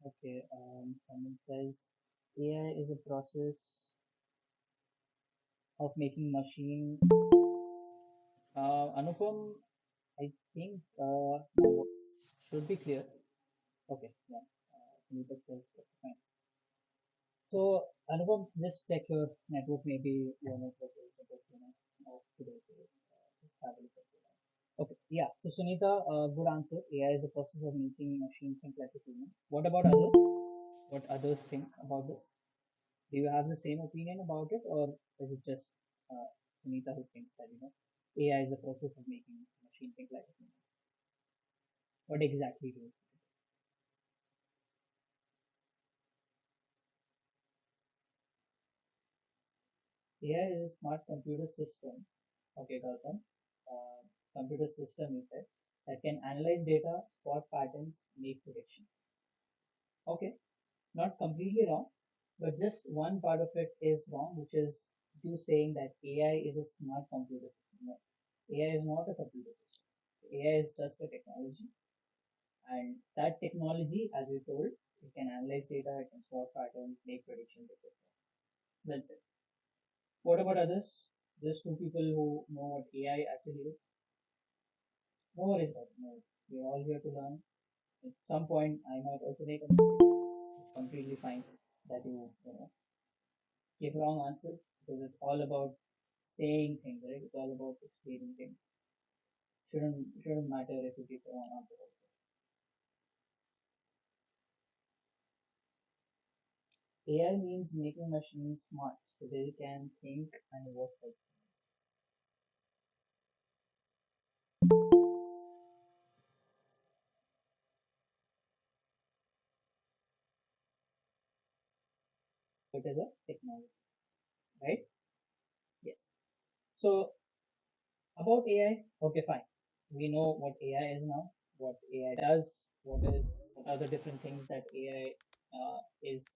Okay, someone says AI is a process of making machine. Anupam, I think my voice should be clear. Okay, yeah. Neither says, okay, fine. So, Anupam, just check your network. Maybe your network is a bit, off today. So, just have a look at it. Okay, yeah. So, Sunita, good answer. AI is a process of making machine think like a human. What about others? What others think about this? Do you have the same opinion about it, or is it just Sunita who thinks that AI is a process of making machine think like a human? What exactly do you think? AI is a smart computer system. Okay, Gautam. Computer system you said that can analyze data, spot patterns, make predictions. Okay, not completely wrong, but just one part of it is wrong, which is you saying that AI is a smart computer system. No, AI is not a computer system. AI is just a technology. And that technology, as we told, it can analyze data, it can spot patterns, make predictions, etc. That's it. What about others? Just two people who know what AI actually is. No worries about it. No worries. We're all here to learn. At some point, I might also make a mistake. It's completely fine that you give wrong answers because it's all about saying things, right? It's all about explaining things. Shouldn't matter if you give the wrong answer also. AI means making machines smart so they can think and work like humans. It is a technology, right? Yes. So about AI, okay, fine. We know what AI is now, what AI does, what are the different things that AI is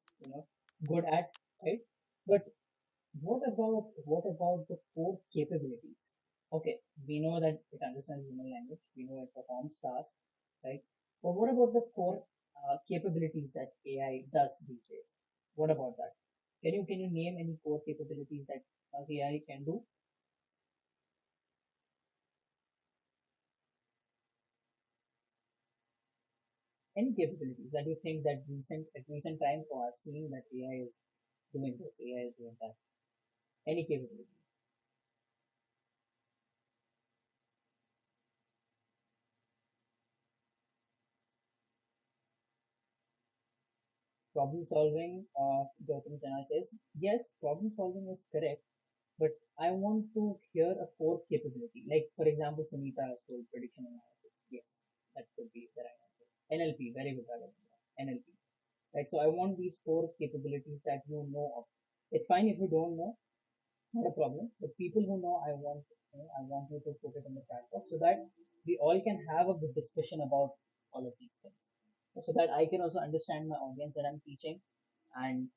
good at, right? But what about the core capabilities? Okay, we know that it understands human language, we know it performs tasks, right? But what about the core capabilities that AI does these days? What about that? Can you name any core capabilities that AI can do? Any capabilities that you think that recent times or I've seen that AI is doing this, AI is doing that. Any capability. Problem solving, Gautam Chana says, yes, problem solving is correct, but I want to hear a core capability. Like, for example, Sunita has told prediction analysis. Yes, that could be the right answer. NLP, very good, Raghav. NLP. Right, so I want these core capabilities that you know of. It's fine if you don't know, not a problem. But people who know, I want you to put it in the chat box so that we all can have a good discussion about all of these things. So that I can also understand my audience that I'm teaching. And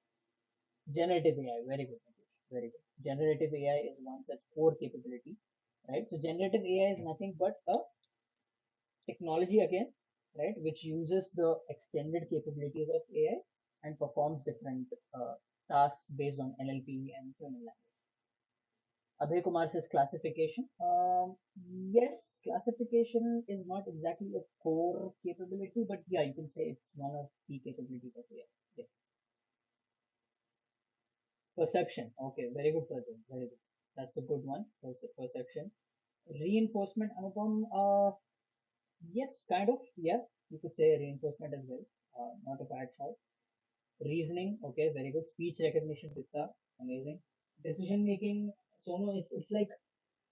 generative AI, very good, Nitish, very good. Generative AI is one such core capability, right? So generative AI is nothing but a technology again, right, which uses the extended capabilities of AI and performs different tasks based on NLP and human language. Abhay Kumar says classification. Yes, classification is not exactly a core capability, but yeah, you can say it's one of the capabilities of AI. Yes. Perception. Okay, very good, Prajan. Very good. That's a good one. Perception. Reinforcement, Anupam. Yes, kind of. Yeah, you could say reinforcement as well. Not a bad shout. Reasoning. Okay, very good. Speech recognition, Pitta. Amazing. Decision making. So no, it's like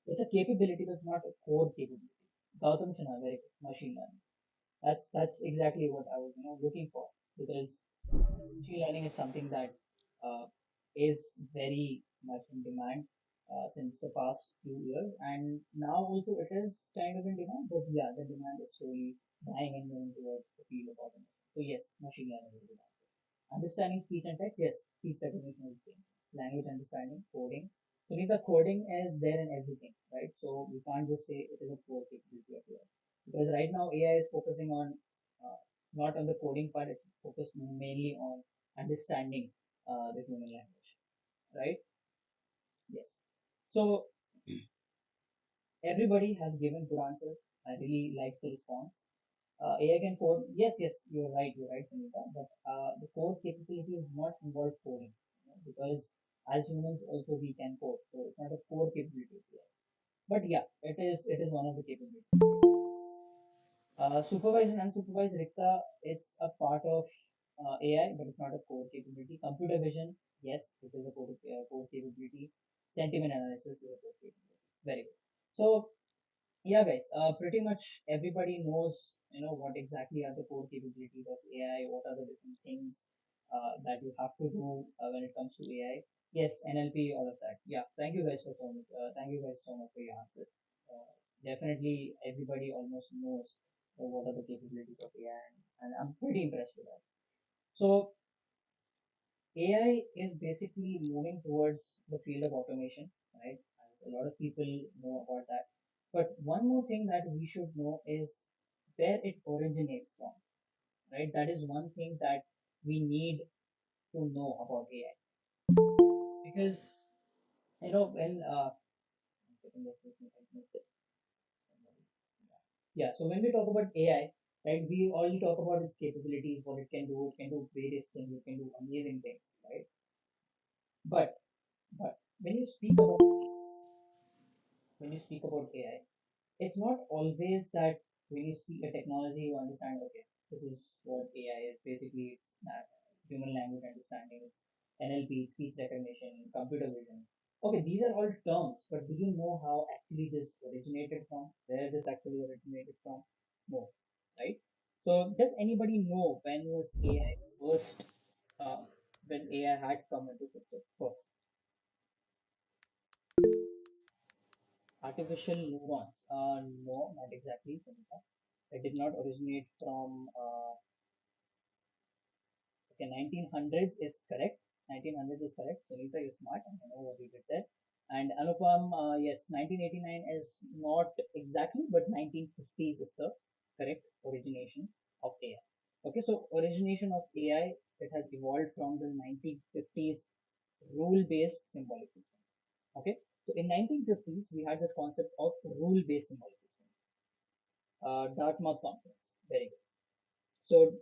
it's a capability, but not a core capability. Gautam Shana, very good. Machine learning. That's exactly what I was looking for because machine learning is something that uh, is very much in demand since the past few years, and now also it is kind of in demand. But yeah, the demand is slowly dying and moving towards the field of automation. So yes, machine learning is a good answer. Understanding speech and text, yes, speech recognition is the same. Language understanding, coding. So the coding is there in everything, right? So we can't just say it is a core capability of AI because right now AI is focusing on uh, not on the coding part. It focused mainly on understanding the human language, right? Yes. So everybody has given good answers. I really like the response. AI can code. Yes, yes, you're right, Sanita. But the core capability is not involved coding, because as humans also we can code. So it's not a core capability of AI. But yeah, it is one of the capabilities. Supervised and unsupervised Rikta, it's a part of AI, but it's not a core capability. Computer vision, yes, it is a core capability. Sentiment analysis is a core capability. Very good. So yeah, guys, pretty much everybody knows, what exactly are the core capabilities of AI, what are the different things that you have to do when it comes to AI. Yes, NLP, all of that. Yeah, thank you guys for so much. Thank you guys so much for your answers. Definitely, everybody almost knows what are the capabilities of AI, and I'm pretty impressed with that. So AI is basically moving towards the field of automation, right? As a lot of people know about that. But one more thing that we should know is where it originates from, right? That is one thing that we need to know about AI. Because, when, one second, let me type this. Yeah, so when we talk about AI, right, we only talk about its capabilities, what it can do various things, it can do amazing things, right? But, but when you speak about AI, it's not always that when you see a technology, you understand, okay, this is what AI is. Basically, it's human language understanding, it's NLP, speech recognition, computer vision. Okay, these are all terms, but do you know how actually this originated from? Where this actually originated from? No, right? So, does anybody know first, uh, when AI had come into picture first? Artificial neurons. No, not exactly, Sunita. It did not originate from. Okay, 1900s is correct. 1900s is correct. Sunita, you're smart. I know what you did there. And Anupam, yes, 1989 is not exactly, but 1950s is the correct origination of AI. Okay, so origination of AI, it has evolved from the 1950s rule-based symbolic system. Okay, so in 1950s we had this concept of rule-based symbolic system. Dartmouth conference. Very good. So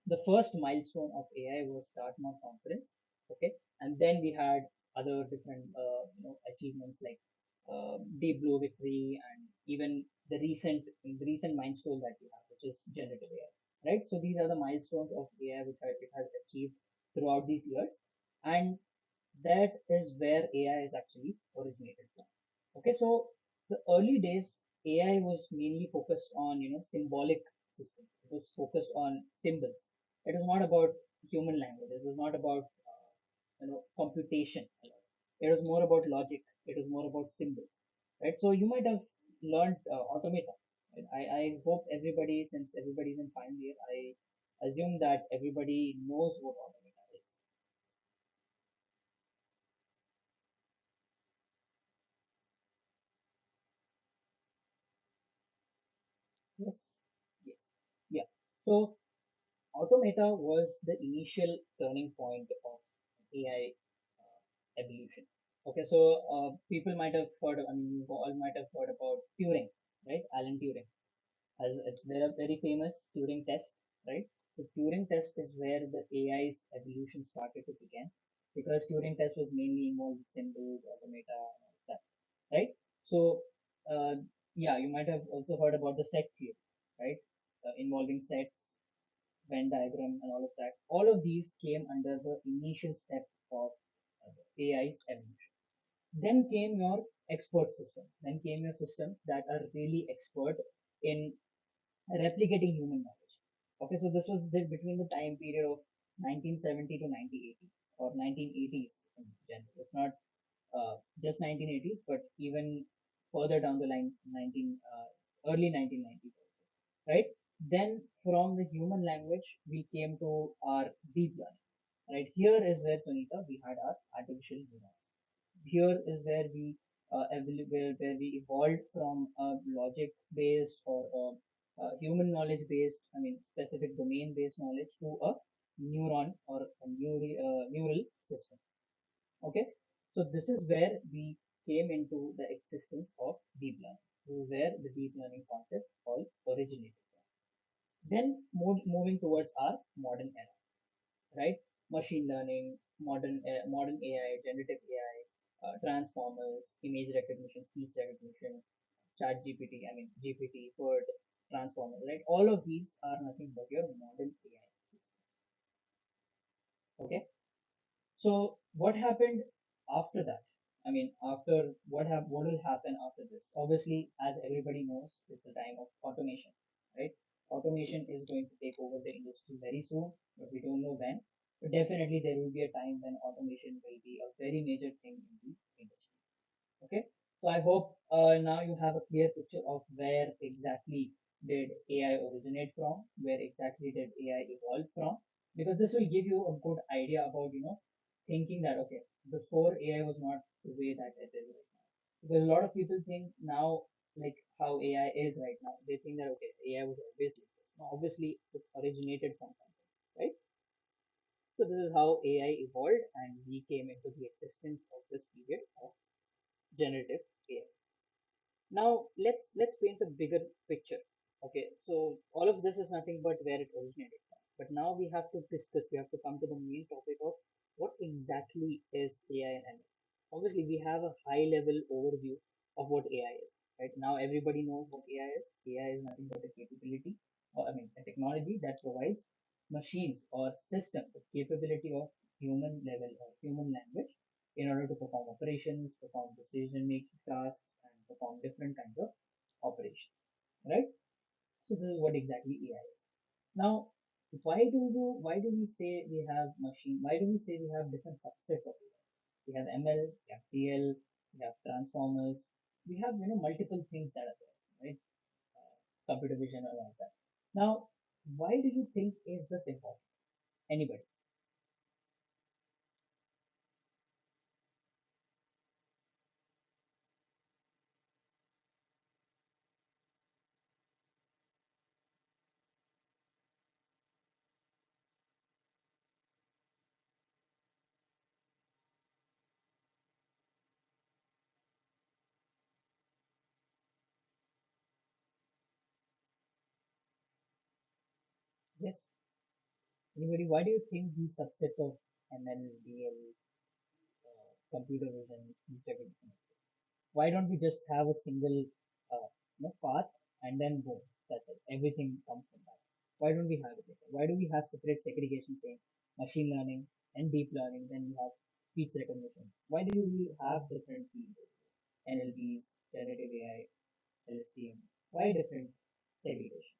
the first milestone of AI was Dartmouth conference. Okay, and then we had other different achievements like Deep Blue victory, and even the recent milestone that we have, which is generative AI. Right. So these are the milestones of AI which it has achieved throughout these years, and that is where AI is actually originated from. Okay, so the early days, AI was mainly focused on symbolic systems. It was focused on symbols. It was not about human language. It was not about computation. It was more about logic. It was more about symbols, right? So you might have learned automata. Right? I hope everybody, since everybody's in final year, I assume that everybody knows what automata is. Yes, yes, yeah. So automata was the initial turning point of AI evolution. Okay, so people might have heard, I mean, you all might have heard about Turing, right? Alan Turing. As it's very famous Turing test, right? The Turing test is where the AI's evolution started to begin, because Turing test was mainly involved with symbols, automata, and all of that, right? So, uh, yeah, you might have also heard about the set theory, right? Involving sets, Venn diagram, and all of that. All of these came under the initial step of AI's evolution. Then came your expert systems. Then came your systems that are really expert in replicating human knowledge. Okay, so this was between the time period of 1970 to 1980, or 1980s in general. It's not just 1980s, but even further down the line, early 1990s, right? Then from the human language, we came to our deep learning. Right, here is where, Sunita, we had our artificial neurons. Here is where we where we evolved from a logic based, or human knowledge based, I mean, specific domain based knowledge to a neuron or a neural system. Okay, so this is where we came into the existence of deep learning. This is where the deep learning concept all originated from. Then moving towards our modern era, right? Machine learning, modern AI, generative AI, transformers, image recognition, speech recognition, chat GPT, I mean GPT, Word, transformers, right? All of these are nothing but your modern AI systems. Okay. So what happened after that? I mean, after what will happen after this? Obviously, as everybody knows, it's a time of automation, right? Automation is going to take over the industry very soon, but we don't know when. But definitely, there will be a time when automation will be a very major thing in the industry. Okay, so I hope now you have a clear picture of where exactly did AI originate from, where exactly did AI evolve from, because this will give you a good idea about, thinking that, okay, before AI was not the way that it is right now. Because a lot of people think now, like how AI is right now, they think that, okay, AI was always like this. No, obviously, it originated from something, right? So this is how AI evolved, and we came into the existence of this period of generative AI. Now let's paint a bigger picture. Okay, so all of this is nothing but where it originated from. But now we have to discuss. We have to come to the main topic of what exactly is AI and ML. Obviously, we have a high level overview of what AI is. Right now, everybody knows what AI is. AI is nothing but a capability, or I mean, a technology that provides machines or systems the capability of human level or human language in order to perform operations, perform decision making tasks, and perform different kinds of operations. Right? So this is what exactly AI is. Now, why do we say we have machine? Why do we say we have different subsets of AI? We have ML, we have TL, we have transformers, we have multiple things that are there, right? Computer vision and all that. Now, why do you think is this important? Anybody? Yes. Anybody? Why do you think the subset of ML, DL, computer vision, speech recognition exists? Why don't we just have a single path and then boom, that's it. Everything comes from that. Why don't we have it like that? Why do we have separate segregation saying machine learning and deep learning? Then we have speech recognition. Why do we have different fields? NLPs, generative AI, LSTM. Why different segregation?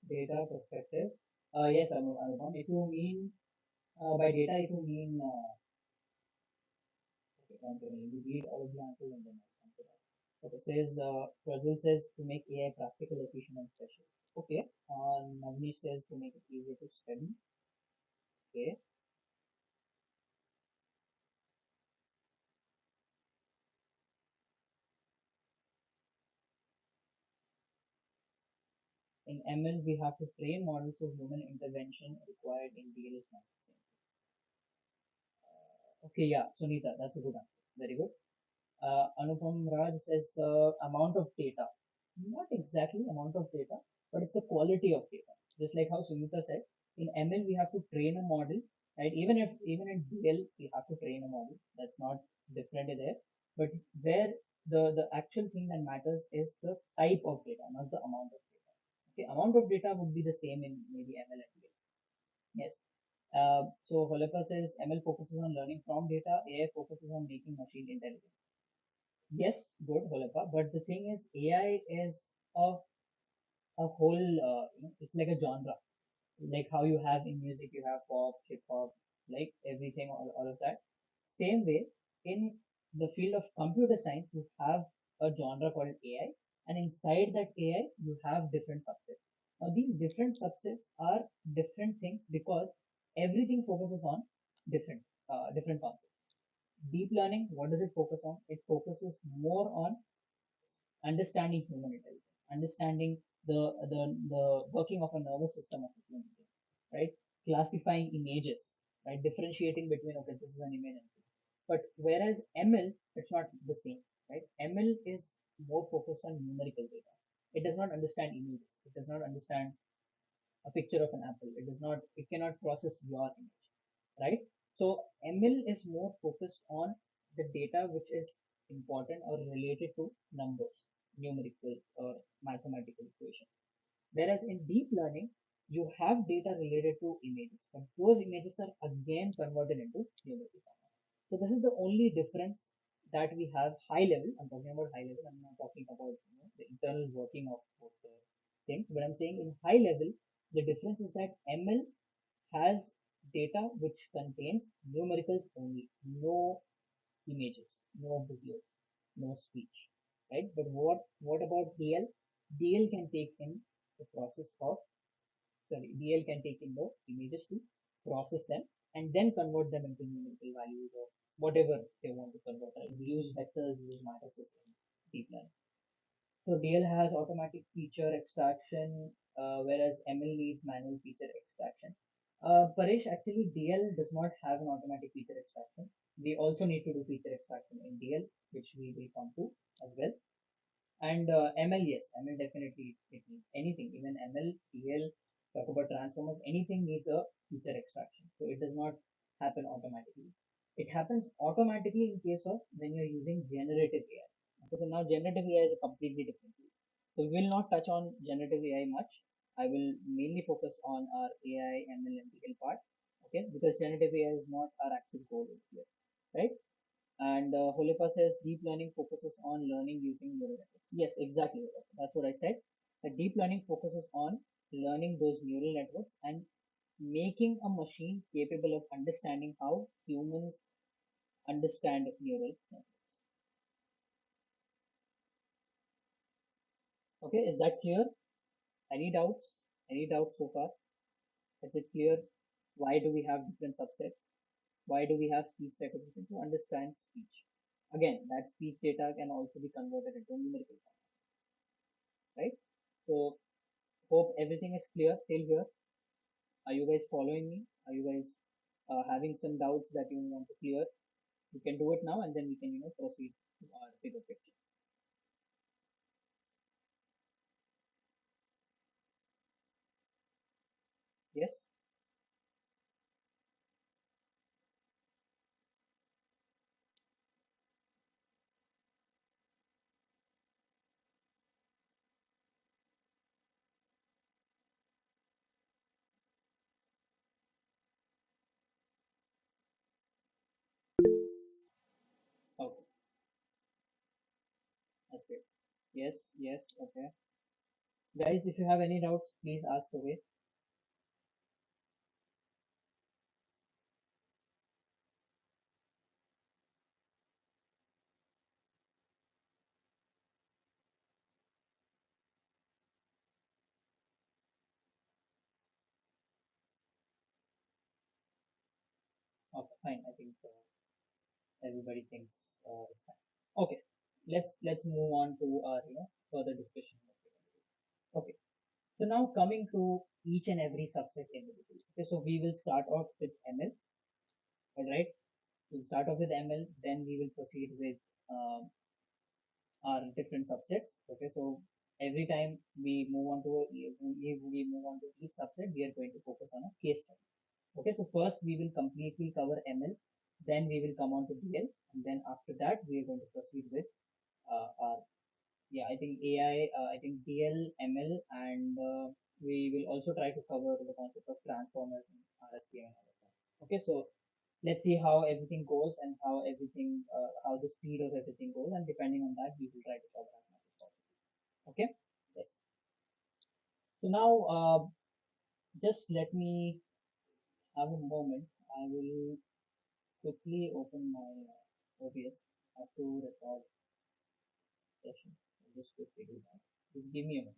Data perspective. Yes, Anupam. If you mean by data, if you mean okay, one second, let me read all of the answers and then I'll come to that. Okay, says Prajwal says to make AI practical, efficient, and specialist. Okay. Navneesh says to make it easier to study. Okay. In ML, we have to train models so human intervention required in DL is not the same. Okay, yeah, Sunita, that's a good answer. Very good. Anupam Raj says amount of data. Not exactly amount of data, but it's the quality of data. Just like how Sunita said, in ML we have to train a model, right? Even in DL we have to train a model. That's not different there. But where the actual thing that matters is the type of data, not the amount of data. Okay, amount of data would be the same in maybe ML and DL. Yes. So Holepa says ML focuses on learning from data, AI focuses on making machine intelligent. Yes, good, Holepa. But the thing is, AI is a whole, it's like a genre. Like how you have in music, you have pop, hip hop, like everything, all of that. Same way, in the field of computer science, you have a genre called AI, and inside that AI, you have different subsets. Now, these different subsets are different things because everything focuses on different concepts. Deep learning, what does it focus on? It focuses more on understanding human intelligence, understanding the working of a nervous system of a human being, right? Classifying images, right? Differentiating between, okay, this is an image and this. But whereas ML, it's not the same, right? ML is more focused on numerical data. It does not understand images. It does not understand a picture of an apple. It cannot process your image, right? So ML is more focused on the data which is important or related to numbers, numerical or mathematical equation. Whereas in deep learning, you have data related to images, but those images are again converted into numerical format. So this is the only difference that we have high level. I'm talking about high level. I'm not talking about the internal working of both the things, but I'm saying in high level, the difference is that ML has data which contains numericals only, no images, no videos, no speech, right? But what about DL? DL can take in the process of sorry, DL can take in the images to process them and then convert them into numerical values or whatever they want to convert. Right? Use vectors, use matrices in deep learning. So DL has automatic feature extraction, whereas ML needs manual feature extraction. Paresh, actually DL does not have an automatic feature extraction. We also need to do feature extraction in DL, which we will come to as well. And ML, yes, ML definitely it needs anything, even ML, DL, talk about transformers, anything needs a feature extraction. So it does not happen automatically. It happens automatically in case of when you're using generative AI. Okay, so now generative AI is a completely different field. So we will not touch on generative AI much. I will mainly focus on our AI, ML, and DL part. Okay, because generative AI is not our actual goal here, right? And Holepa says deep learning focuses on learning using neural networks. Yes, exactly. That's what I said. The deep learning focuses on learning those neural networks and making a machine capable of understanding how humans understand neural networks. Okay, is that clear? Any doubts? Any doubts so far? Is it clear? Why do we have different subsets? Why do we have speech recognition to understand speech? Again, that speech data can also be converted into numerical form, right? So hope everything is clear till here. Are you guys following me? Are you guys having some doubts that you want to clear? You can do it now, and then we can proceed to our bigger picture. Yes. Okay. That's great. Yes. Yes. Okay. Guys, if you have any doubts, please ask away. Okay. Fine. I think everybody thinks it's fine. Okay. Let's move on to our further discussion. Okay. So now coming to each and every subset individually. Okay. So we will start off with ML. All right. We'll start off with ML, then we will proceed with our different subsets. Okay, so every time we move on to we move on to each subset, we are going to focus on a case study. Okay, so first we will completely cover ML, then we will come on to DL, and then after that we are going to proceed with our yeah, I think AI, I think DL, ML, and we will also try to cover the concept of transformers and RST and all of that. Okay, so let's see how everything goes and how the speed of everything goes, and depending on that, we will try to cover as much as possible. Okay, yes. So now, just let me have a moment. I will. quickly open my OBS. I have to record session. I'll just quickly do that. Just give me a moment.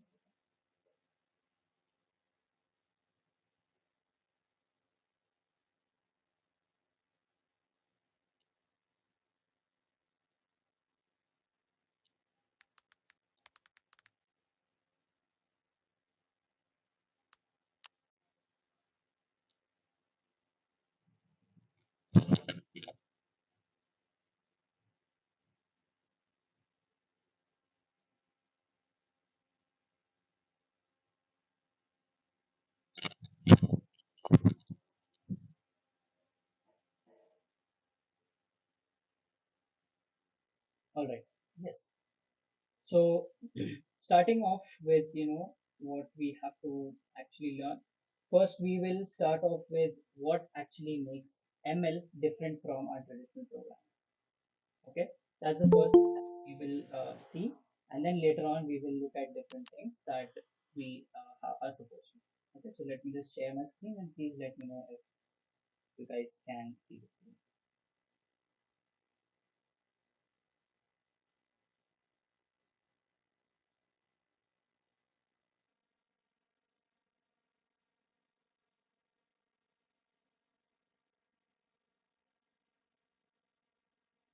All right. Yes. So starting off with what we have to actually learn. First, we will start off with what actually makes ML different from our traditional program. Okay, that's the first thing that we will see, and then later on we will look at different things that we are supposed to. Okay, so let me just share my screen and please let me know if you guys can see the screen.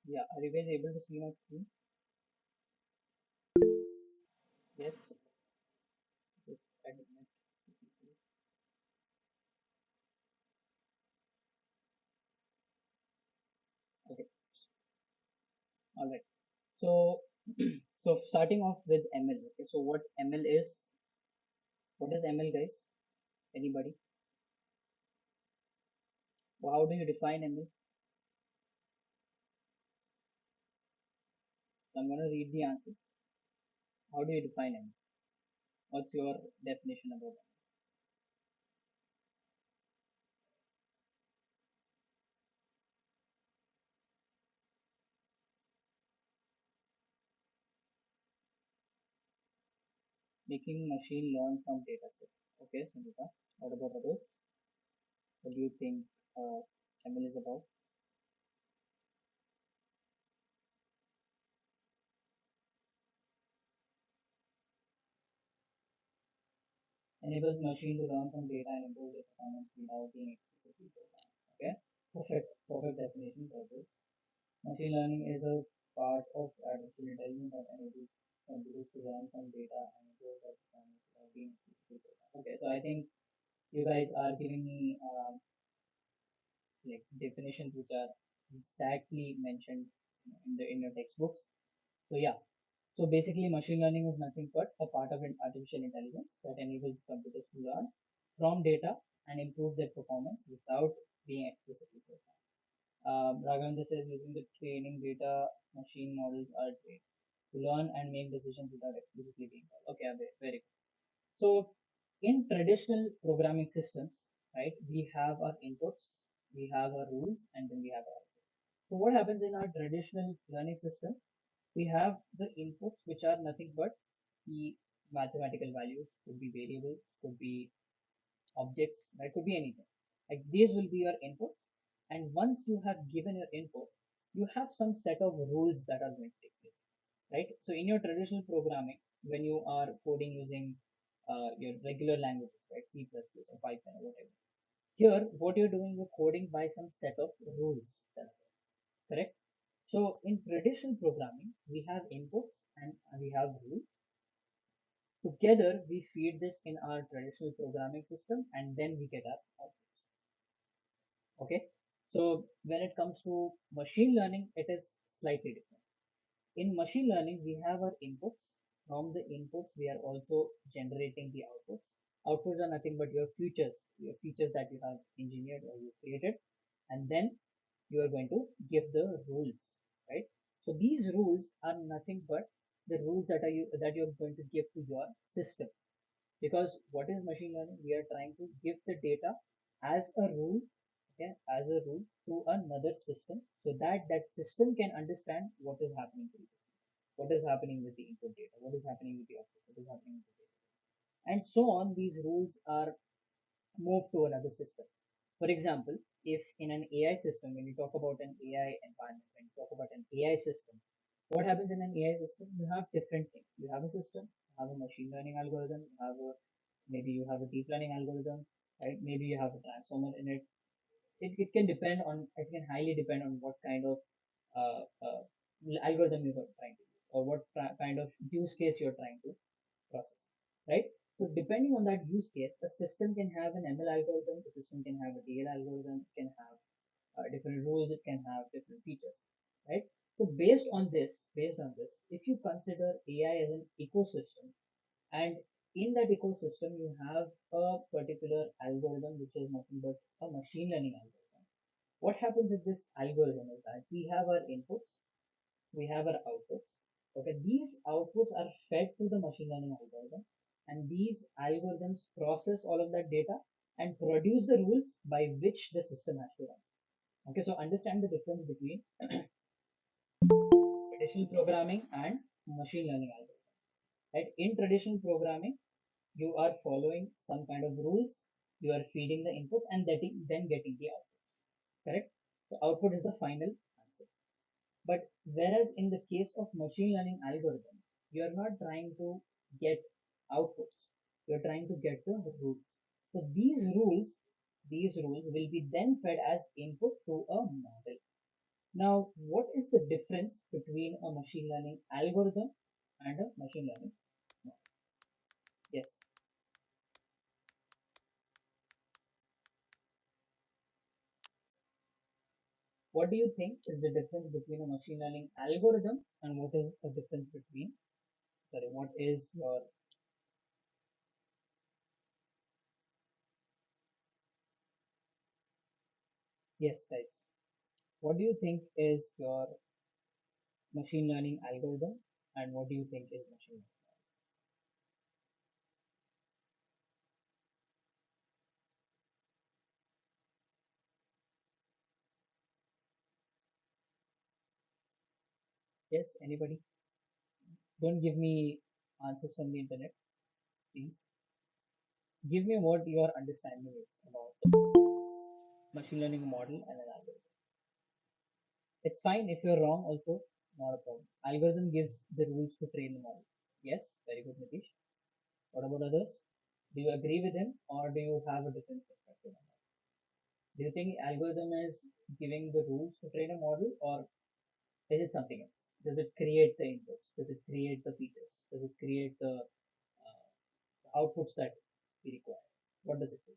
Yeah, are you guys able to see my screen? Yes. Just add a minute. Okay. All right. So, so starting off with ML. Okay. So what ML is? What is ML, guys? Anybody? Well, how do you define ML? So I'm going to read the answers. How do you define ML? What's your definition about it? Making machine learn from data set. Okay, Sangeeta. What about others? What do you think ML is about? Enables machine to learn from data and improve their performance without being explicitly programmed. Okay, perfect, perfect definition for this. Machine learning is a part of artificial intelligence that enables computers to learn from data and improve their performance without being explicitly programmed. Okay, so I think you guys are giving me like definitions which are exactly mentioned in your textbooks. So yeah, so basically machine learning is nothing but a part of an artificial intelligence that enables computers to learn from data and improve their performance without being explicitly programmed. Raghavendra says using the training data, machine models are trained to learn and make decisions without explicitly being told. Okay, very good. So in traditional programming systems, right, we have our inputs, we have our rules, and then we have our outputs. So what happens in our traditional learning system? We have the inputs, which are nothing but the mathematical values, could be variables, could be objects, right? Could be anything. Like these will be your inputs. And once you have given your input, you have some set of rules that are going to take place, right? So in your traditional programming, when you are coding using your regular languages, right? C++ or Python or whatever. Here, what you're doing, you're coding by some set of rules, correct? So in traditional programming, we have inputs and we have rules. Together, we feed this in our traditional programming system and then we get our outputs. Okay. So when it comes to machine learning, it is slightly different. In machine learning, we have our inputs. From the inputs, we are also generating the outputs. Outputs are nothing but your features that you have engineered or you created, and then you are going to give the rules, right? So these rules are nothing but the rules that you're going to give to your system. Because what is machine learning? We are trying to give the data as a rule, okay, as a rule to another system, so that that system can understand what is happening to the system, what is happening with the input data, what is happening with the output, what is happening with the data, and so on. These rules are moved to another system. For example, if in an AI system, when you talk about an AI environment, when you talk about an AI system, what happens in an AI system? You have different things. You have a system, you have a machine learning algorithm, you have a maybe you have a deep learning algorithm, right? Maybe you have a transformer in it. It can depend on it can highly depend on what kind of uh, uh, algorithm you are trying to use or what kind of use case you're trying to process, right? So depending on that use case, a system can have an ML algorithm, the system can have a DL algorithm, it can have different rules, it can have different features, right? So based on this, if you consider AI as an ecosystem, and in that ecosystem you have a particular algorithm which is nothing but a machine learning algorithm. What happens with this algorithm is that we have our inputs, we have our outputs. Okay, these outputs are fed to the machine learning algorithm, and these algorithms process all of that data and produce the rules by which the system has to run. Okay, so understand the difference between traditional programming and machine learning algorithm. Right? In traditional programming, you are following some kind of rules, you are feeding the inputs and then getting the outputs. Correct? The output is the final answer. But whereas in the case of machine learning algorithms, you are not trying to get outputs, you're trying to get the rules. So these rules will be then fed as input to a model. Now, what is the difference between a machine learning algorithm and a machine learning model? Yes. What do you think is the difference between a machine learning algorithm and what is the difference between, sorry, what is your, yes, guys, what do you think is your machine learning algorithm and what do you think is machine learning? Yes, anybody? Don't give me answers from the internet, please. Give me what your understanding is about machine learning model and an algorithm. It's fine if you're wrong also, not a problem. Algorithm gives the rules to train the model. Yes, very good, Nitish. What about others? Do you agree with him or do you have a different perspective on that? Do you think algorithm is giving the rules to train a model or is it something else? Does it create the inputs? Does it create the features? Does it create the outputs that we require? What does it do?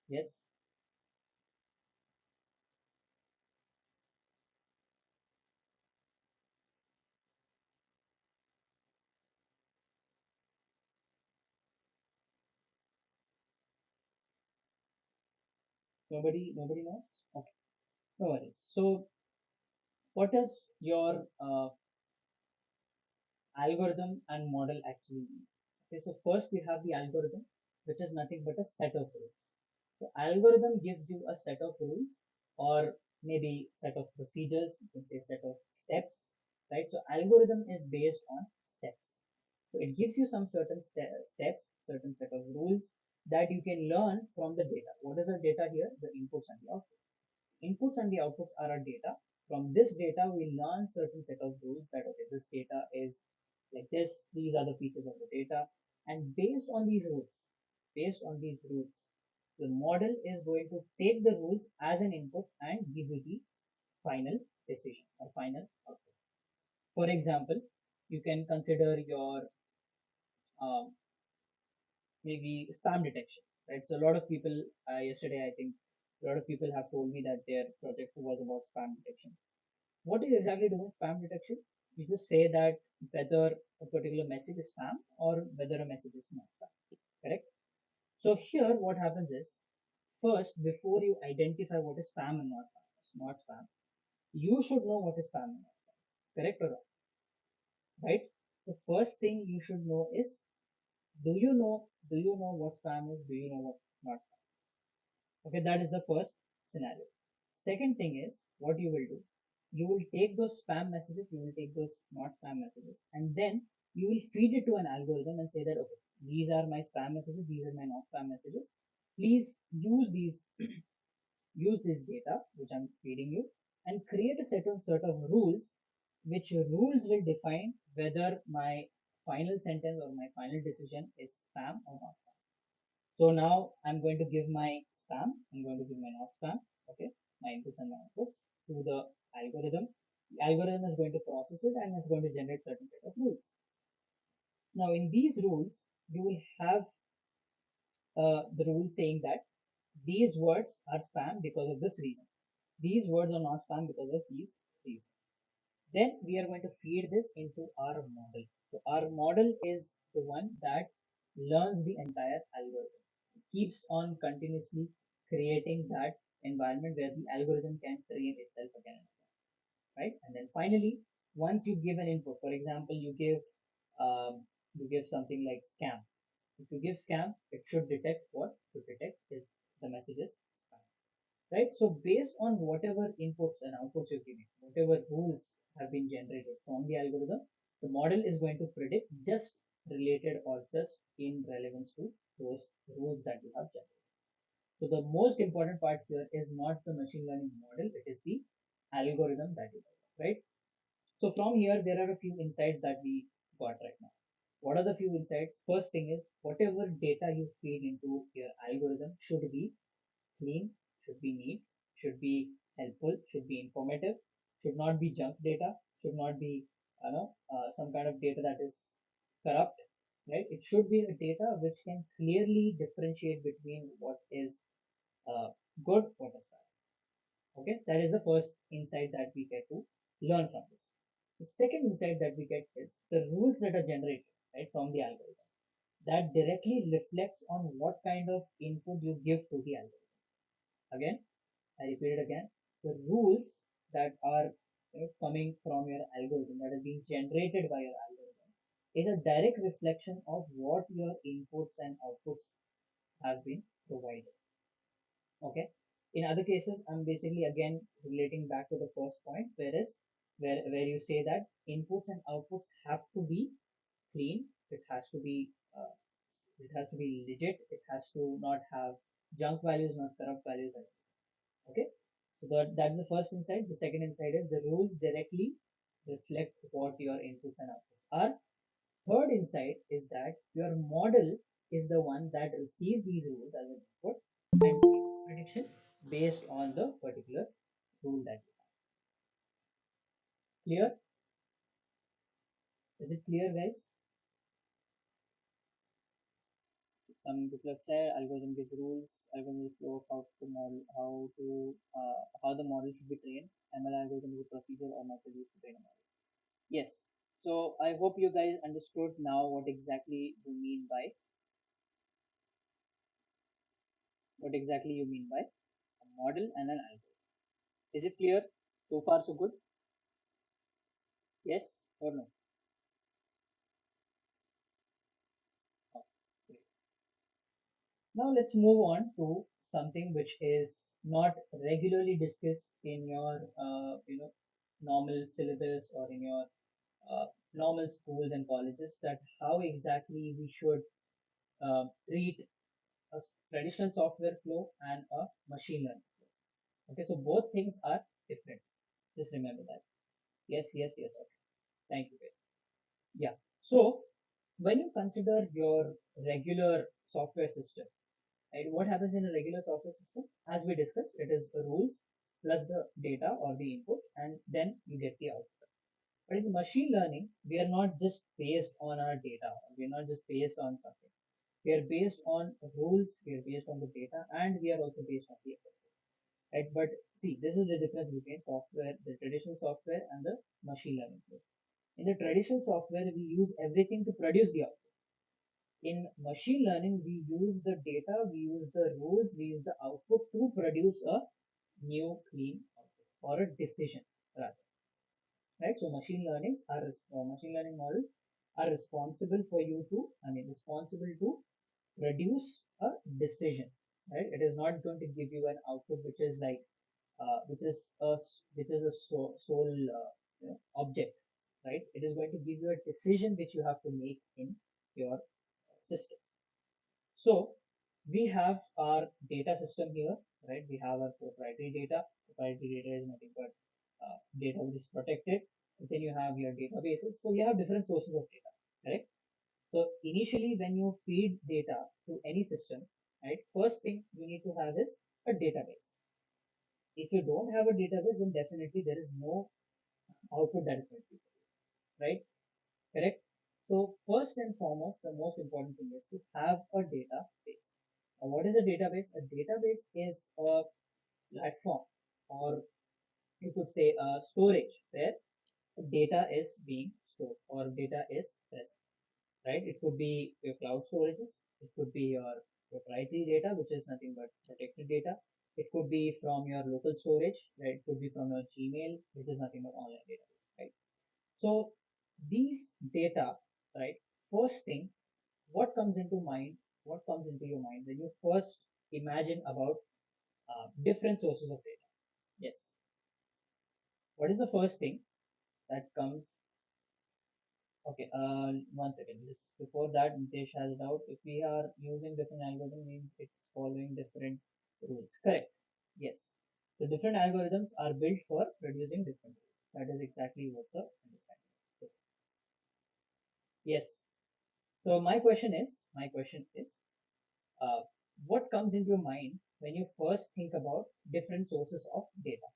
Yes, nobody knows. Okay, no worries. So, what does your algorithm and model actually mean? Okay, so first you have the algorithm, which is nothing but a set of rules. So algorithm gives you a set of rules or maybe set of procedures, you can say set of steps, right? So algorithm is based on steps. So it gives you some certain steps, certain set of rules that you can learn from the data. What is the data here? The inputs and the outputs. Inputs and the outputs are our data. From this data, we learn certain set of rules that okay, this data is like this, these are the features of the data, and based on these rules, the model is going to take the rules as an input and give you the final decision or final output. For example, you can consider your um, maybe spam detection, right? So a lot of people yesterday, I think a lot of people have told me that their project was about spam detection. What is exactly doing spam detection? You just say that whether a particular message is spam or whether a message is not spam. Correct? So here what happens is first before you identify what is spam and not spam, you should know what is spam and not spam. Correct or wrong? Right? The first thing you should know is do you know what spam is? Do you know what not spam? Okay, that is the first scenario. Second thing is what you will do. You will take those spam messages, you will take those not spam messages, and then you will feed it to an algorithm and say that okay, these are my spam messages, these are my not spam messages. Please use this data which I'm feeding you and create a set of rules, which rules will define whether my final sentence or my final decision is spam or not spam. So now I'm going to give my spam, I'm going to give my not spam, okay, my inputs and my outputs to the algorithm. The algorithm is going to process it and it's going to generate certain set of rules. Now in these rules, you will have the rule saying that these words are spam because of this reason. These words are not spam because of these reasons. Then we are going to feed this into our model. So our model is the one that learns the entire algorithm. It keeps on continuously creating that environment where the algorithm can train itself again and again, right? And then finally, once you give an input, for example, you give something like scam. If you give scam, it should detect what? It should detect if the message is spam, right? So based on whatever inputs and outputs you're giving, whatever rules have been generated from the algorithm, the model is going to predict just related or just in relevance to those rules that you have generated. So the most important part here is not the machine learning model, it is the algorithm that you develop, right? So from here, there are a few insights that we got right now. What are the few insights? First thing is whatever data you feed into your algorithm should be clean, should be neat, should be helpful, should be informative, should not be junk data, should not be some kind of data that is corrupt, right? It should be a data which can clearly differentiate between what is uh, good, what is bad. Okay, that is the first insight that we get to learn from this. The second insight that we get is the rules that are generated right from the algorithm that directly reflects on what kind of input you give to the algorithm. Again, I repeat it again. The rules that are coming from your algorithm, that is being generated by your algorithm, is a direct reflection of what your inputs and outputs have been provided. Okay. In other cases, I'm basically again relating back to the first point, whereas where you say that inputs and outputs have to be clean. It has to be legit. It has to not have junk values, not corrupt values. Okay, so that's the first insight. The second insight is the rules directly reflect what your inputs and outputs are. Third insight is that your model is the one that receives these rules as an input and makes prediction based on the particular rule that you have. Clear? Is it clear, guys? Some people have said algorithm gives rules, algorithm is flow of how the model should be trained. ML algorithm is a procedure or method used to train a model. Yes. So I hope you guys understood now what exactly you mean by a model and an algorithm. Is it clear? So far so good? Yes or no? Oh, great. Now let's move on to something which is not regularly discussed in your normal syllabus or in your normal schools and colleges, that how exactly we should treat a traditional software flow and a machine learning flow. Okay, so both things are different. Just remember that. Yes, yes, yes. Okay. Thank you, guys. Yeah. So when you consider your regular software system, right, what happens in a regular software system? As we discussed, it is the rules plus the data or the input, and then you get the output. But in machine learning, we are not just based on our data. We are not just based on something. We are based on rules. We are based on the data, and we are also based on the effort. Right? But see, this is the difference between software, the traditional software, and the machine learning flow. In the traditional software, we use everything to produce the output. In machine learning, we use the data, we use the rules, we use the output to produce a new clean output or a decision rather. Right? So machine learning models are responsible for you to, responsible to produce a decision. Right? It is not going to give you an output which is like which is a sole object, right? It is going to give you a decision which you have to make in your system. So We have our data system here, right? We have our proprietary data. Proprietary data is nothing but data which is protected. Then you have your databases. So you have different sources of data, correct? So initially, when you feed data to any system, right, first thing you need to have is a database. If you don't have a database, then definitely there is no output that is going to be produced, right? Correct? So first and foremost, the most important thing is to have a database. Now, what is a database? A database is a platform, or you could say a storage where data is being stored or data is present, right? It could be your cloud storages, it could be your proprietary data, which is nothing but protected data. It could be from your local storage, right? It could be from your Gmail, which is nothing but online database, right? So these data, right? First thing, what comes into mind? What comes into your mind when you first imagine about different sources of data? Yes. What is the first thing that comes? Okay, 1 second. Just before that, Nitesh has a doubt. If we are using different algorithm, means it's following different rules. Correct. Yes. The different algorithms are built for producing different rules. That is exactly what the understanding is. Yes. So my question is, uh, what comes into your mind when you first think about different sources of data?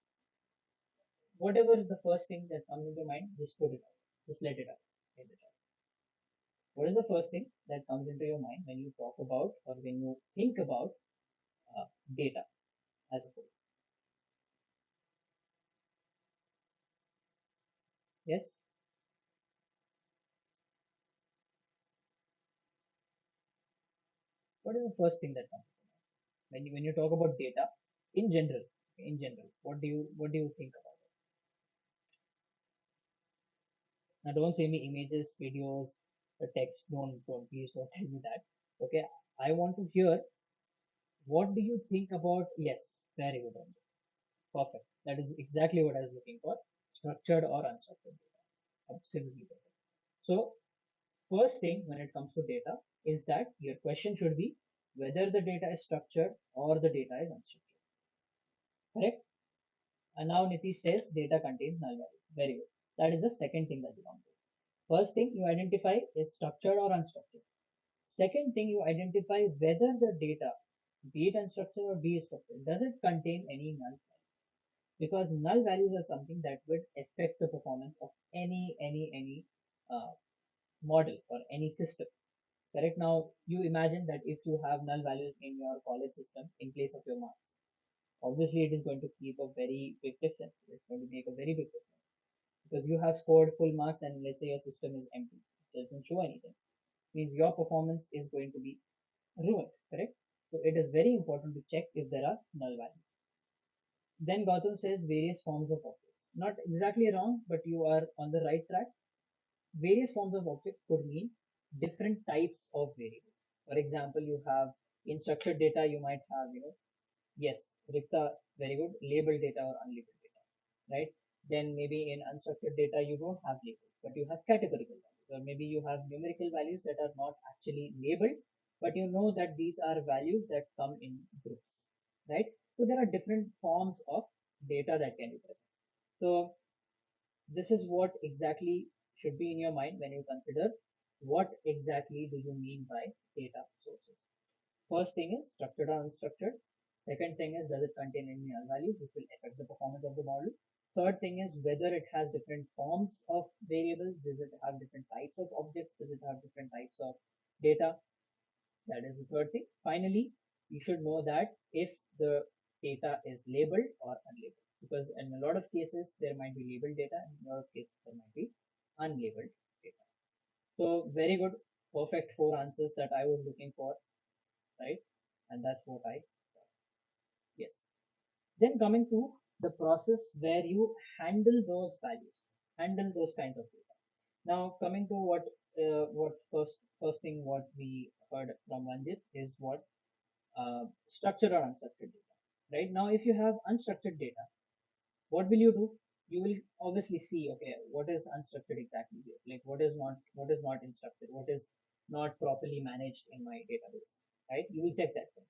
Whatever the first thing that comes into your mind, just put it out. Just let it out in the chat. What is the first thing that comes into your mind when you talk about or when you think about uh, data as a whole? Yes. What is the first thing that comes into mind when you talk about data in general? In general, what do you think about it? Now, don't say me images, videos, text. Don't please don't tell me that. Okay, I want to hear what do you think about. Yes, very good. Ranjan. Perfect. That is exactly what I was looking for. Structured or unstructured data. Absolutely perfect. So first thing when it comes to data is that your question should be whether the data is structured or the data is unstructured. Correct? And now Nitish says data contains null value. Very good. That is the second thing that you want to do. First thing you identify is structured or unstructured. Second thing you identify whether the data, be it unstructured or be it structured, does it contain any null value? Because null values are something that would affect the performance of any uh, model or any system. Correct. Now, you imagine that if you have null values in your college system in place of your marks, obviously it is going to keep a very big difference. It's going to make a very big difference because you have scored full marks and let's say your system is empty, so it doesn't show anything. Means your performance is going to be ruined. Correct. So it is very important to check if there are null values. Then Gautam says various forms of objects. Not exactly wrong, but you are on the right track. Various forms of objects could mean different types of variables. For example, you have in structured data, you might have, yes, Rikta, very good, labeled data or unlabeled data, right? Then maybe in unstructured data, you don't have labels, but you have categorical values, or maybe you have numerical values that are not actually labeled, but you know that these are values that come in groups, right? So there are different forms of data that can be present. So this is what exactly should be in your mind when you consider what exactly do you mean by data sources. First thing is structured or unstructured. Second thing is does it contain any null values which will affect the performance of the model. Third thing is whether it has different forms of variables. Does it have different types of objects? Does it have different types of data? That is the third thing. Finally, you should know that if the data is labeled or unlabeled, because in a lot of cases there might be labeled data, and in a lot of cases there might be unlabeled data. So very good, perfect four answers that I was looking for, right? And that's what I got. Yes. Then coming to the process where you handle those values, handle those kinds of data. Now coming to what first thing what we heard from Ranjit is what structured or unstructured data. Right now, if you have unstructured data, what will you do? You will obviously see, okay, what is unstructured exactly here? Like what is not instructed, what is not properly managed in my database. right? You will check that thing.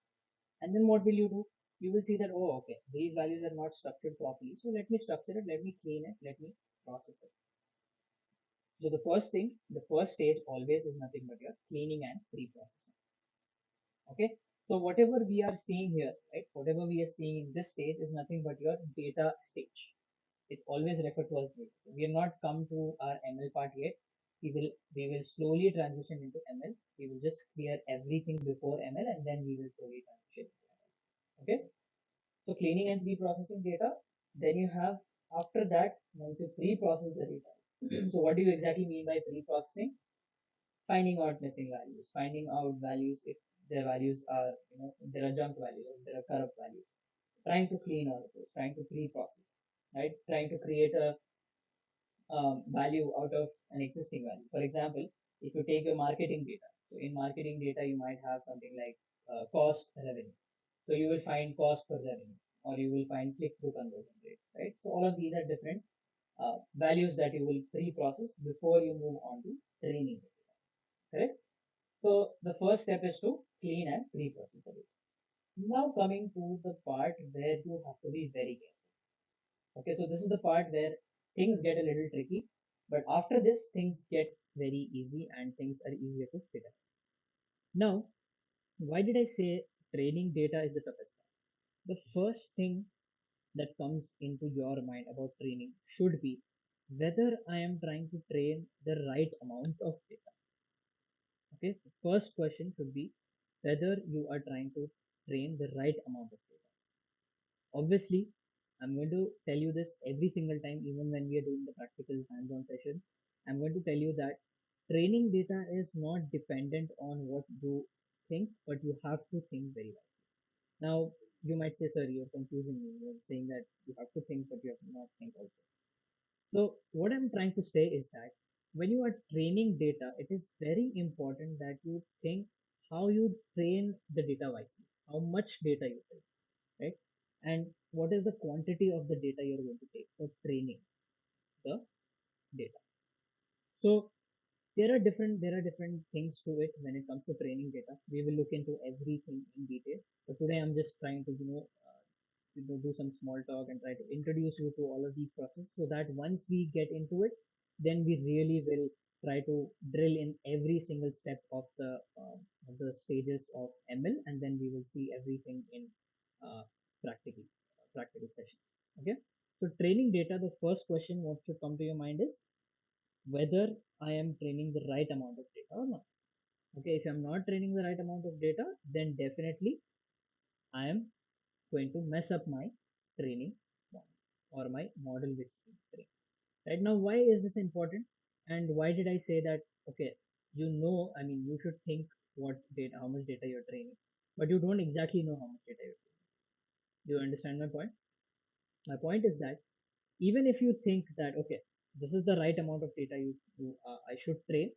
And then what will you do? You will see that, oh, okay, these values are not structured properly. So let me structure it, let me clean it, let me process it. So the first thing, the first stage always is nothing but your cleaning and pre-processing. Okay. So whatever we are seeing here, right? Whatever we are seeing in this stage is nothing but your data stage. It's always referred to as data. So we have not come to our ML part yet. We will slowly transition into ML. We will just clear everything before ML and then we will slowly transition into ML. Okay. So cleaning and pre-processing data. Then you have after that once you pre-process the data. So what do you exactly mean by pre-processing? Finding out missing values, finding out values if their values are, there are junk values, or there are corrupt values, trying to clean all of those, trying to pre-process, right? Trying to create a value out of an existing value. For example, if you take your marketing data, so in marketing data, you might have something like cost revenue. So you will find cost per revenue, or you will find click-through conversion rate, right? So all of these are different values that you will pre-process before you move on to training the data, correct? So the first step is to clean and pre-process the data. Now coming to the part where you have to be very careful. Okay, so this is the part where things get a little tricky, but after this, things get very easy and things are easier to figure. Now, why did I say training data is the toughest part? The first thing that comes into your mind about training should be whether I am trying to train the right amount of data. Okay, the first question should be whether you are trying to train the right amount of data. Obviously, I'm going to tell you this every single time, even when we are doing the practical hands-on session. I'm going to tell you that training data is not dependent on what you think, but you have to think very well. Now, you might say, sir, you're confusing me. You're saying that you have to think, but you have to not think also. So, what I'm trying to say is that when you are training data, it is very important that you think how you train the data wisely, how much data you train, right? And what is the quantity of the data you're going to take for training the data. So there are different things to it when it comes to training data. We will look into everything in detail. But today I'm just trying to do some small talk and try to introduce you to all of these processes so that once we get into it, then we really will try to drill in every single step of the stages of ML, and then we will see everything in uh, practical practical sessions. Okay. So training data, the first question what should come to your mind is whether I am training the right amount of data or not. Okay, if I'm not training the right amount of data, then definitely I am going to mess up my training model or my model which is trained. Right now, why is this important? And why did I say that? Okay, I mean, you should think what data, how much data you're training, but you don't exactly know how much data you're training. Do you understand my point? My point is that even if you think that, okay, this is the right amount of data I should train,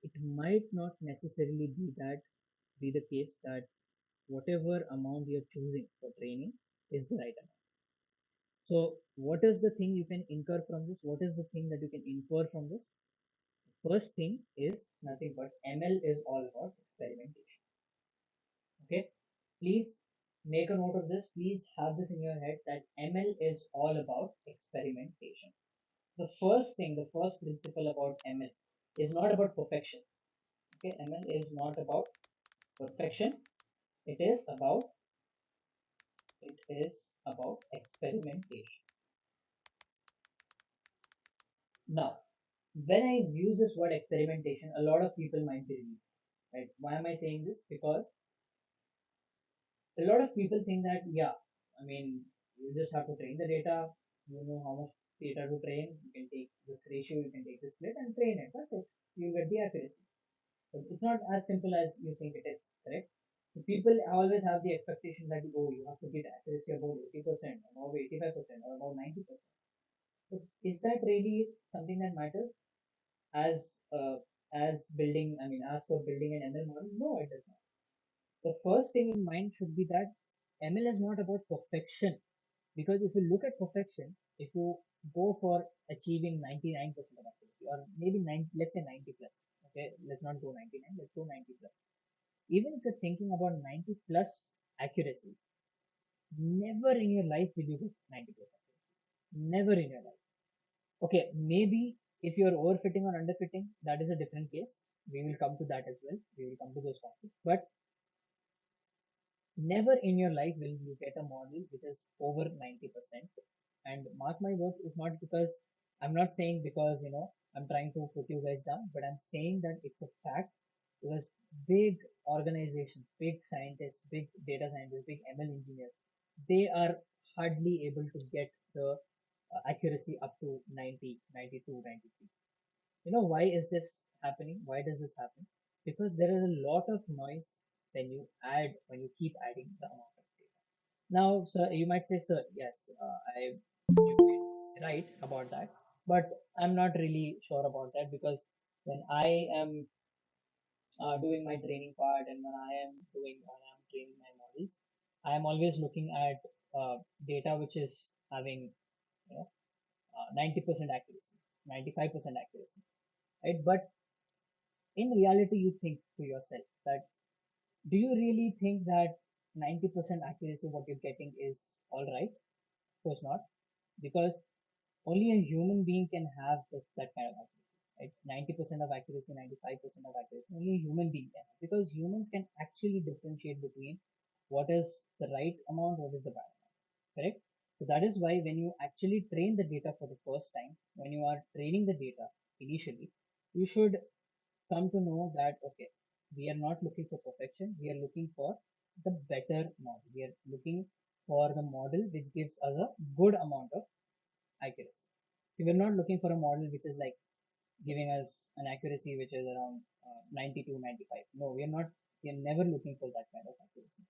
it might not necessarily be the case that whatever amount you're choosing for training is the right amount. So, what is the thing you can incur from this? What is the thing that you can infer from this? First thing is nothing but ML is all about experimentation. Okay, please make a note of this. Please have this in your head that ML is all about experimentation. The first thing, the first principle about ML is not about perfection. Okay, ML is not about perfection. It is about experimentation. Now, when I use this word experimentation, a lot of people might be relieved. Right? Why am I saying this? Because a lot of people think that, yeah, I mean, you just have to train the data, you know how much data to train, you can take this ratio, you can take this split and train it. That's it. You get the accuracy. But it's not as simple as you think it is, correct? So people always have the expectation that, oh, you have to get accuracy about 80%, above 85%, or about 90%. But is that really something that matters as building, I mean, as for building an ML model? No, it does not. The first thing in mind should be that ML is not about perfection. Because if you look at perfection, if you go for achieving 99% of accuracy, or maybe 90, let's say 90 plus, okay, let's not go 99, let's go 90 plus. Even if you're thinking about 90 plus accuracy, never in your life will you get 90 plus accuracy. Never in your life. Okay, maybe if you're overfitting or underfitting, that is a different case. We will come to that as well. We will come to those concepts. But never in your life will you get a model which is over 90%. And mark my words, it's not because I'm not saying because I'm trying to put you guys down, but I'm saying that it's a fact because big organizations, big scientists, big data scientists, big ML engineers, they are hardly able to get the accuracy up to 90, 92, 93. Why is this happening? Why does this happen? Because there is a lot of noise when you keep adding the amount of data. Now, sir, you might say, sir, yes, you may be right about that, but I'm not really sure about that because when I am doing my training part and when I'm training my models, I am always looking at data which is having you know 90% accuracy, 95% accuracy, right? But in reality, you think to yourself that do you really think that 90% accuracy what you're getting is all right? Of course not, because only a human being can have that kind of accuracy, right? 90% of accuracy, 95% of accuracy, only a human being can have, because humans can actually differentiate between what is the right amount, what is the bad amount, correct? So that is why when you actually train the data for the first time, when you are training the data initially, you should come to know that okay, we are not looking for perfection, we are looking for the better model, we are looking for the model which gives us a good amount of accuracy. We are not looking for a model which is like giving us an accuracy which is around 92, 95. No, we are not, we are never looking for that kind of accuracy.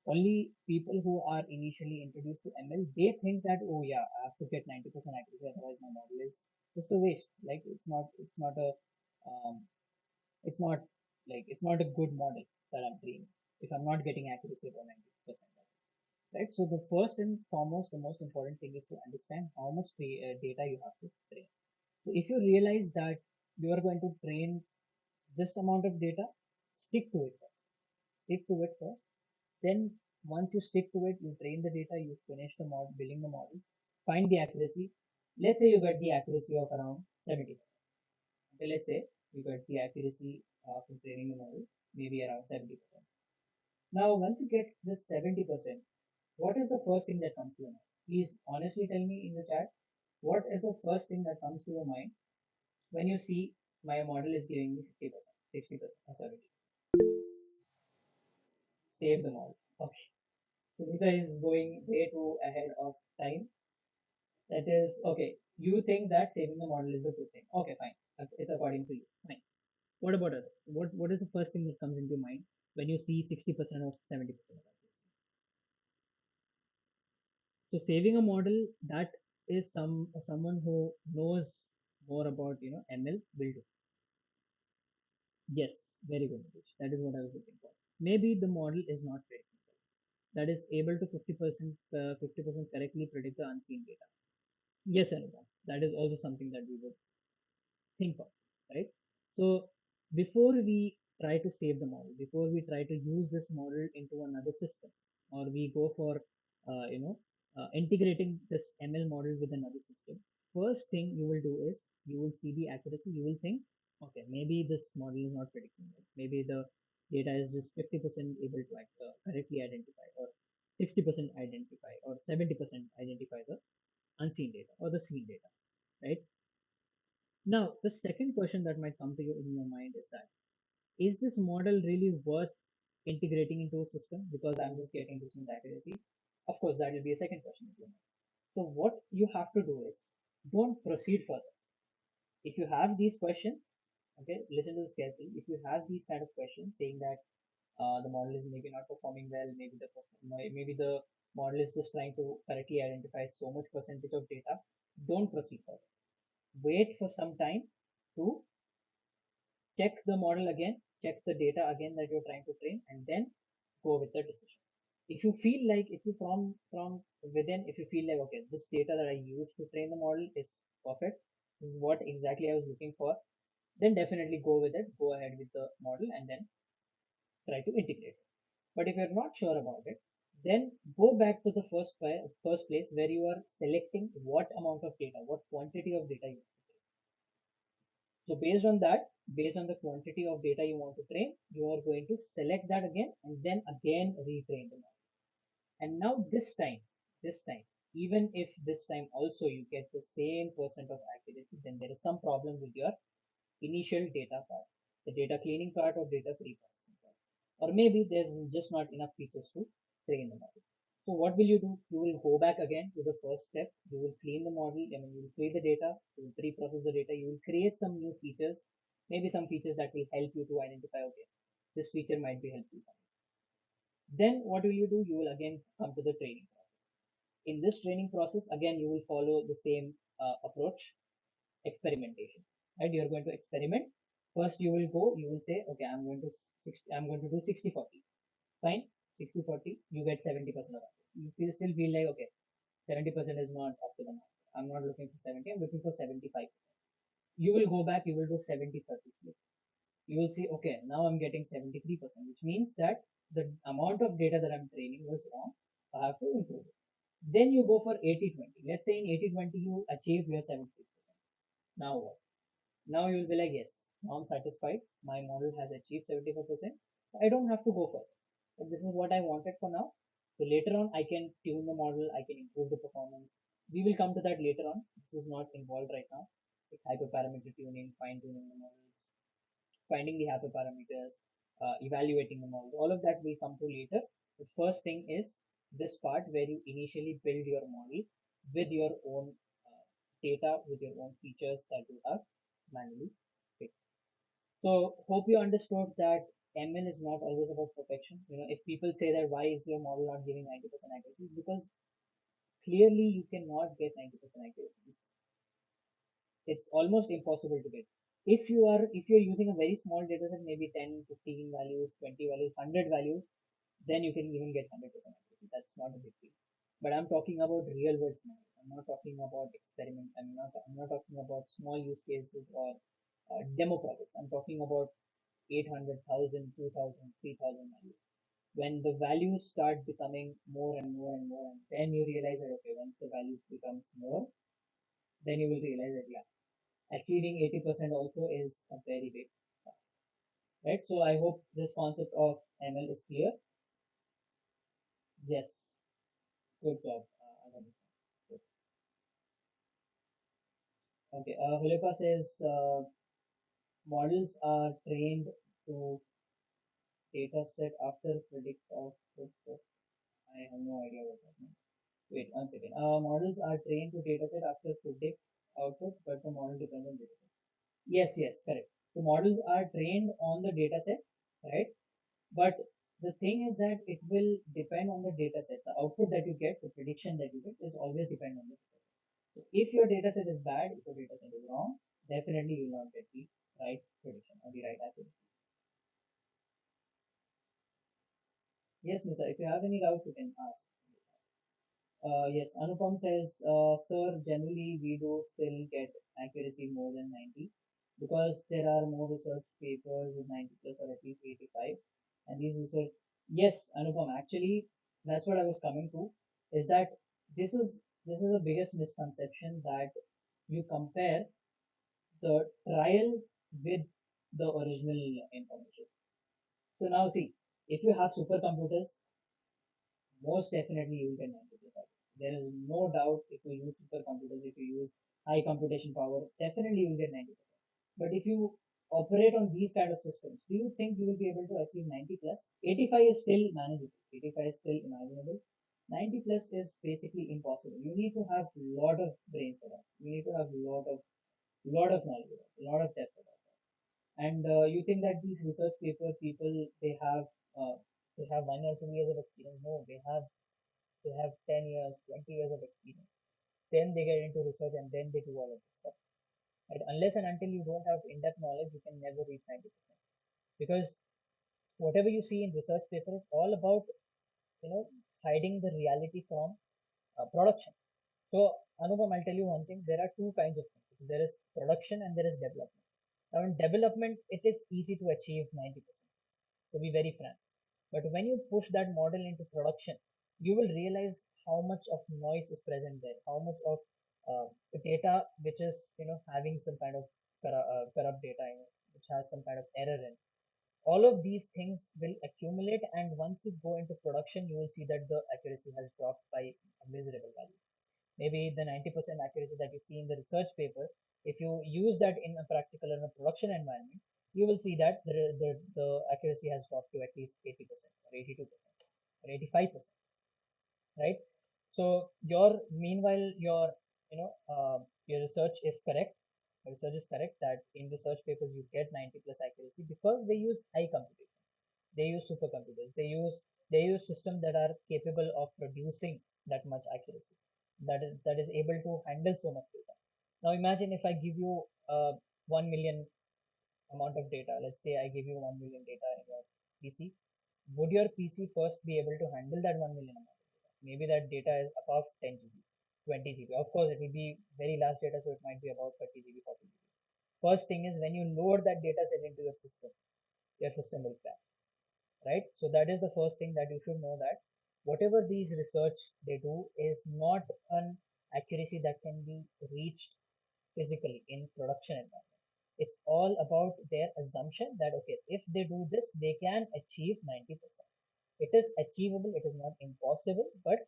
Only people who are initially introduced to ML, they think that oh yeah, I have to get 90% accuracy, otherwise my model is just a waste. Like it's not a um, it's not it's not a good model that I'm training if I'm not getting accuracy about 90%. Right? So the first and foremost, the most important thing is to understand how much data you have to train. So if you realize that you are going to train this amount of data, stick to it first. Stick to it first. Then once you stick to it, you train the data, you finish the model, building the model, find the accuracy. Let's say you get the accuracy of around 70%. Okay, let's say you got the accuracy from training the model, maybe around 70%. Now, once you get this 70%, what is the first thing that comes to your mind? Please honestly tell me in the chat, what is the first thing that comes to your mind when you see my model is giving me 50%, 60%, or 70%? Save the model. Okay. So Nita is going way too ahead of time. That is okay. You think that saving the model is a good thing. Okay, fine. It's according to you. Fine. What about others? What is the first thing that comes into your mind when you see 60% or 70% of accuracy? So saving a model, that is someone who knows more about ML will do. Yes, very good, Nitish. That is what I was looking for. Maybe the model is not very simple. That is able to 50% correctly predict the unseen data. Yes, Anupam. That is also something that we would think of, right? So before we try to save the model, before we try to use this model into another system, or we go for integrating this ML model with another system, first thing you will do is you will see the accuracy. You will think, okay, maybe this model is not predicting it. Maybe the data is just 50% able to correctly identify, or 60% identify, or 70% identify the unseen data or the seen data, right? Now, the second question that might come to you in your mind is this model really worth integrating into a system because I'm just getting this much accuracy? Of course, that will be a second question in your mind. So, what you have to do is don't proceed further. If you have these questions, okay, listen to this carefully. If you have these kind of questions saying that the model is maybe not performing well, maybe the model is just trying to correctly identify so much percentage of data, don't proceed further. Wait for some time to check the model again, check the data again that you're trying to train, and then go with the decision. If you feel like, if you from within, if you feel like, okay, this data that I used to train the model is perfect, this is what exactly I was looking for, then definitely go with it. Go ahead with the model, and then try to integrate it. But if you're not sure about it, then go back to the first place where you are selecting what amount of data, what quantity of data you want to train. So based on that, based on the quantity of data you want to train, you are going to select that again and then again retrain the model. And now this time, even if this time also you get the same percent of accuracy, then there is some problem with your initial data part, the data cleaning part or data pre-processing part. Or maybe there's just not enough features to train the model. So what will you do? You will go back again to the first step. You will clean the model. I mean, you will clean the data. You will pre-process the data. You will create some new features, maybe some features that will help you to identify, okay, this feature might be helpful. Then what will you do? You will again come to the training process. In this training process, again, you will follow the same approach, experimentation, right? You're going to experiment. First, you will go, you will say, okay, I'm going to do 60/40. Fine, 60/40, you get 70% of it. You still feel like, okay, 70% is not up to the mark. I'm not looking for 70, I'm looking for 75. You will go back, you will do 70/30 split. You will see, okay, now I'm getting 73%, which means that the amount of data that I'm training was wrong. I have to improve it. Then you go for 80/20. Let's say in 80/20 you achieve your 76%. Now what? Now you will be like, yes, now I'm satisfied. My model has achieved 75%. I don't have to go further. But this is what I wanted for now. So later on, I can tune the model, I can improve the performance. We will come to that later on. This is not involved right now. Like hyperparameter tuning, fine tuning the models, finding the hyperparameters, evaluating the model. All of that will come to later. The first thing is this part where you initially build your model with your own data, with your own features that you have manually picked. So hope you understood that ML is not always about perfection. If people say that why is your model not giving 90% accuracy, because clearly you cannot get 90% accuracy. It's almost impossible to get. If you're using a very small data set, maybe 10, 15 values, 20 values, 100 values, then you can even get 100% accuracy. That's not a big deal. But I'm talking about real world scenarios. I'm not talking about experiment. I'm not talking about small use cases or demo projects. I'm talking about 800,000, 2,000, 3,000 values. When the values start becoming more and more and more, and then you realize that, okay, once the values becomes more, then you will realize that, yeah, achieving 80% also is a very big task, right? So I hope this concept of ML is clear. Yes, good job. Agam. Good. Okay, Hulepa says models are trained to data set after predict output. I have no idea what that means. Wait, one second. Models are trained to data set after predict output, but the model depends on data set. Yes, yes, correct. The models are trained on the data set, right? But the thing is that it will depend on the data set. The output that you get, the prediction that you get, is always depend on the data set. So if your data set is bad, if your data set is wrong, definitely you will not get the right prediction or the right accuracy. Yes, Nisa, if you have any doubts, you can ask. Yes, Anupam says, sir, generally we do still get accuracy more than 90 because there are more research papers with 90 plus or at least 85. And these research, yes, Anupam, actually, that's what I was coming to, is that this is the biggest misconception that you compare the trial with the original information. So now see, if you have supercomputers, most definitely you will get 90%. There is no doubt if you use supercomputers, if you use high computation power, definitely you will get 90%. But if you operate on these kind of systems, do you think you will be able to achieve 90 plus? 85 is still manageable. 85 is still imaginable. 90 plus is basically impossible. You need to have a lot of brains for that. You need to have a lot of knowledge, a lot of depth about that. And you think that these research paper people uh, they have 1 or 2 years of experience? No, they have 10 years, 20 years of experience. Then they get into research and then they do all of this stuff. Right? Unless and until you don't have in-depth knowledge, you can never reach 90%. Because whatever you see in research paper is all about, hiding the reality from production. So, Anupam, I'll tell you one thing. There are two kinds of things. There is production and there is development. Now, in development, it is easy to achieve 90%. to be very frank. But when you push that model into production, you will realize how much of noise is present there, how much of the data which is having some kind of corrupt data in it, which has some kind of error in. All of these things will accumulate, and once you go into production, you will see that the accuracy has dropped by a miserable value. Maybe the 90% accuracy that you see in the research paper, if you use that in a practical and a production environment, you will see that the accuracy has dropped to at least 80% or 82% or 85%, right? So meanwhile, your research is correct. Your research is correct that in research papers you get 90 plus accuracy because they use high computation. They use supercomputers. They use systems that are capable of producing that much accuracy. That is able to handle so much data. Now imagine if I give you 1 million amount of data. Let's say I give you 1 million data in your PC. Would your PC first be able to handle that 1 million amount of data? Maybe that data is above 10 GB, 20 GB. Of course, it will be very large data, so it might be about 30 GB, 40 GB. First thing is when you load that data set into your system will crash, right? So that is the first thing that you should know, that whatever these research they do is not an accuracy that can be reached physically in production environment. It's all about their assumption that okay, if they do this, they can achieve 90%. It is achievable, it is not impossible, but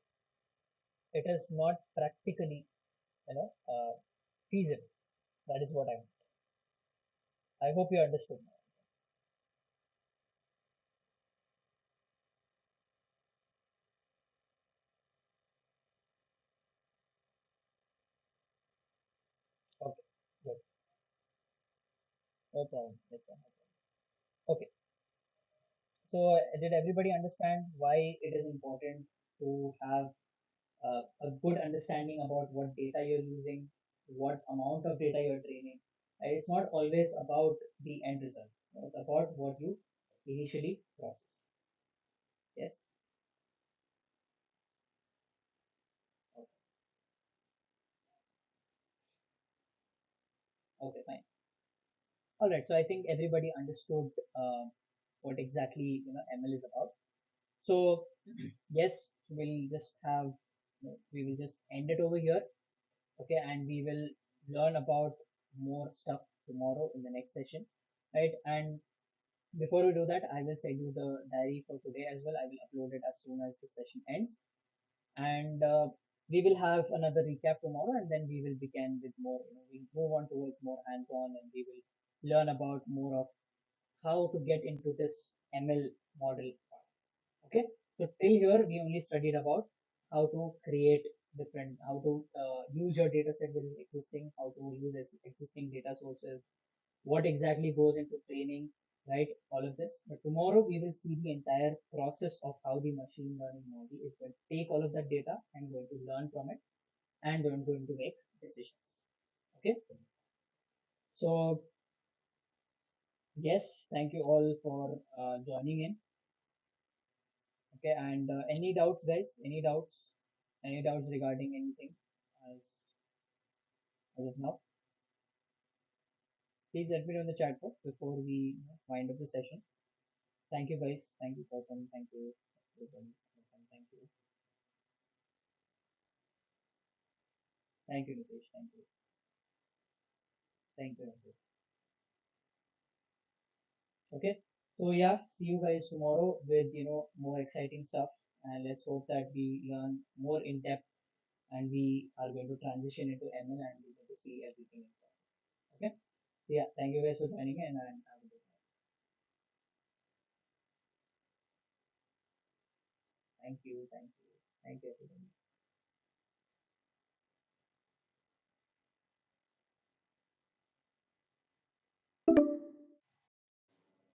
it is not practically, feasible. That is what I hope you understood now. Okay, good. No problem. That's fine. No problem. Okay, so did everybody understand why it is important to have a good understanding about what data you're using, what amount of data you're training? It's not always about the end result. It's about what you initially process. Yes. Okay. Okay. Fine. All right. So I think everybody understood what exactly ML is about. So yes, we will just end it over here. Okay, and we will learn about more stuff tomorrow in the next session, right? And before we do that, I will send you the diary for today as well. I will upload it as soon as the session ends, and we will have another recap tomorrow, and then we will begin with more. We move on towards more hands-on, and we will learn about more of how to get into this ML model. Okay, so till here we only studied about how to create how to use your data set that is existing, how to use existing data sources, what exactly goes into training, right? All of this. But tomorrow we will see the entire process of how the machine learning model is going to take all of that data and going to learn from it and going to make decisions. Okay. So yes, thank you all for joining in. Okay, and any doubts, guys? Any doubts? Any doubts regarding anything as as of now? Please let me know in the chat box before we wind up the session. Thank you, guys. Thank you, Gautam. Thank you, everybody. Thank you. Thank you, Nitesh. Thank you. Thank you. Nitesh. Okay. So yeah, see you guys tomorrow with more exciting stuff, and let's hope that we learn more in depth, and we are going to transition into ML, and we're going to see everything in depth. Okay. So yeah, thank you guys for joining in, and have a good night. Thank you. Thank you. Thank you, everybody.